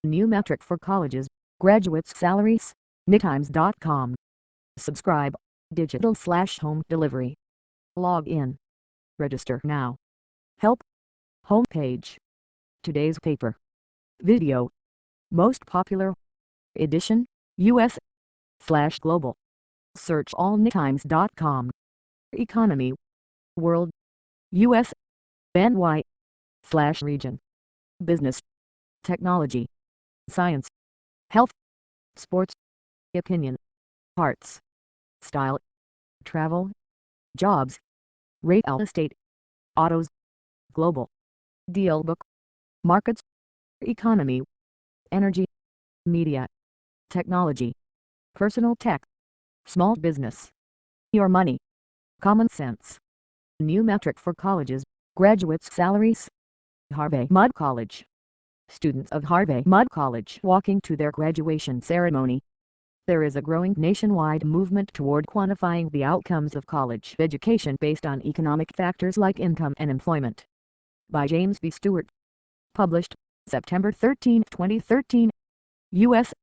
New metric for colleges, graduates' salaries, NYTimes.com. Subscribe, digital/home delivery. Log in. Register now. Help. Homepage. Today's paper. Video. Most popular. Edition, US/Global. Search all NYTimes.com. Economy. World. US. NY/region. Business. Technology. Science. Health. Sports. Opinion. Arts. Style. Travel. Jobs. Real estate. Autos. Global. Deal book. Markets. Economy. Energy. Media. Technology. Personal tech. Small business. Your money. Common sense. New metric for colleges, graduates' salaries. Harvey Mudd College. Students of Harvey Mudd College walking to their graduation ceremony. There is a growing nationwide movement toward quantifying the outcomes of college education based on economic factors like income and employment. By James B. Stewart. Published, September 13, 2013. U.S.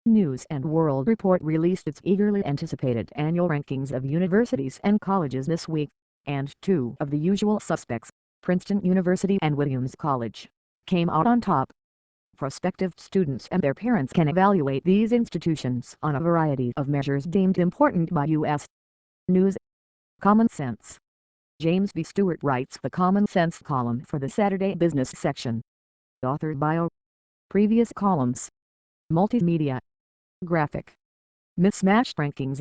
News & World Report released its eagerly anticipated annual rankings of universities and colleges this week, and two of the usual suspects, Princeton University and Williams College, came out on top. Prospective students and their parents can evaluate these institutions on a variety of measures deemed important by U.S. News. Common Sense. James B. Stewart writes the Common Sense column for the Saturday Business section. Author bio. Previous columns. Multimedia. Graphic. Mismatched rankings.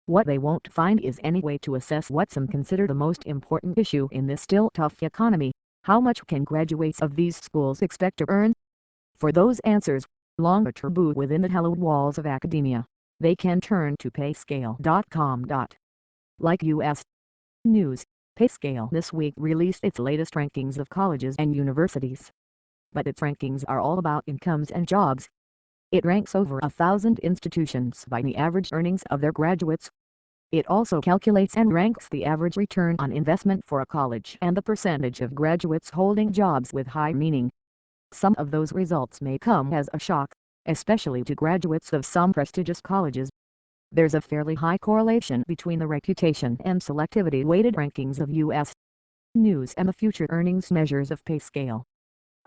What they won't find is any way to assess what some consider the most important issue in this still tough economy. How much can graduates of these schools expect to earn? For those answers, long a taboo within the hallowed walls of academia, they can turn to payscale.com. Like U.S. News, PayScale this week released its latest rankings of colleges and universities. But its rankings are all about incomes and jobs. It ranks over 1,000 institutions by the average earnings of their graduates. It also calculates and ranks the average return on investment for a college and the percentage of graduates holding jobs with high meaning. Some of those results may come as a shock, especially to graduates of some prestigious colleges. There's a fairly high correlation between the reputation and selectivity weighted rankings of U.S. News and the future earnings measures of PayScale.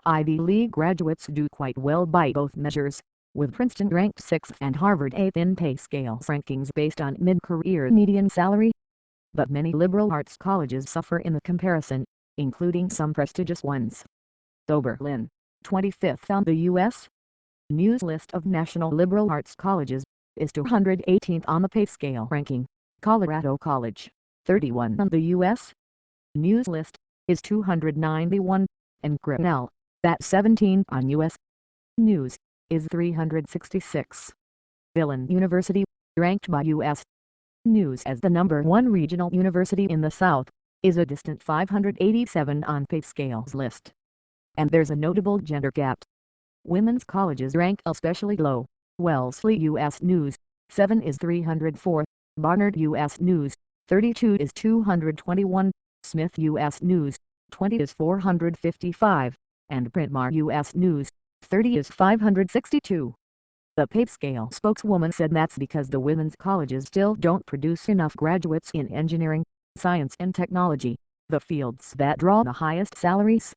Ivy League graduates do quite well by both measures, with Princeton ranked 6th and Harvard 8th in PayScale's rankings based on mid-career median salary. But many liberal arts colleges suffer in the comparison, including some prestigious ones. Oberlin, 25th on the U.S. News list of national liberal arts colleges, is 218th on the PayScale ranking. Colorado College, 31 on the U.S. News list, is 291, and Grinnell, that's 17 on U.S. News, is 366. Dillon University, ranked by U.S. News as the #1 regional university in the South, is a distant 587 on PayScale's list. And there's a notable gender gap. Women's colleges rank especially low. Wellesley U.S. News, 7 is 304, Barnard U.S. News, 32 is 221, Smith U.S. News, 20 is 455, and Bryn Mawr U.S. News, 30 is 562. The PayScale spokeswoman said that's because the women's colleges still don't produce enough graduates in engineering, science and technology, the fields that draw the highest salaries.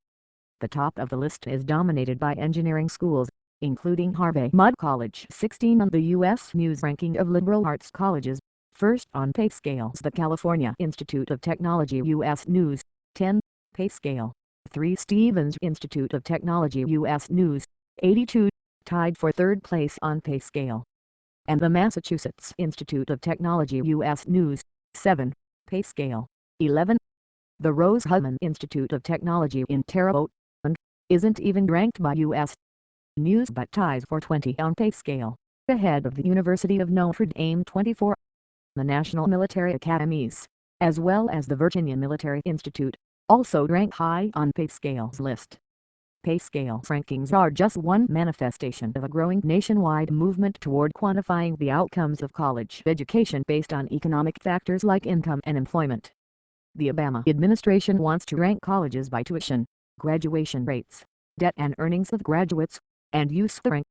The top of the list is dominated by engineering schools, including Harvey Mudd College 16 on the U.S. News ranking of liberal arts colleges. First on PayScale's the California Institute of Technology U.S. News, 10, PayScale, 3 Stevens Institute of Technology U.S. News, 82, tied for third place on PayScale. And the Massachusetts Institute of Technology U.S. News, 7, PayScale, 11. The Rose-Hulman Institute of Technology in Terre Haute isn't even ranked by U.S. News but ties for 20 on PayScale, ahead of the University of Notre Dame 24. The National Military Academies, as well as the Virginia Military Institute, also rank high on PayScale's list. PayScale's rankings are just one manifestation of a growing nationwide movement toward quantifying the outcomes of college education based on economic factors like income and employment. The Obama administration wants to rank colleges by tuition, graduation rates, debt and earnings of graduates, and use the rank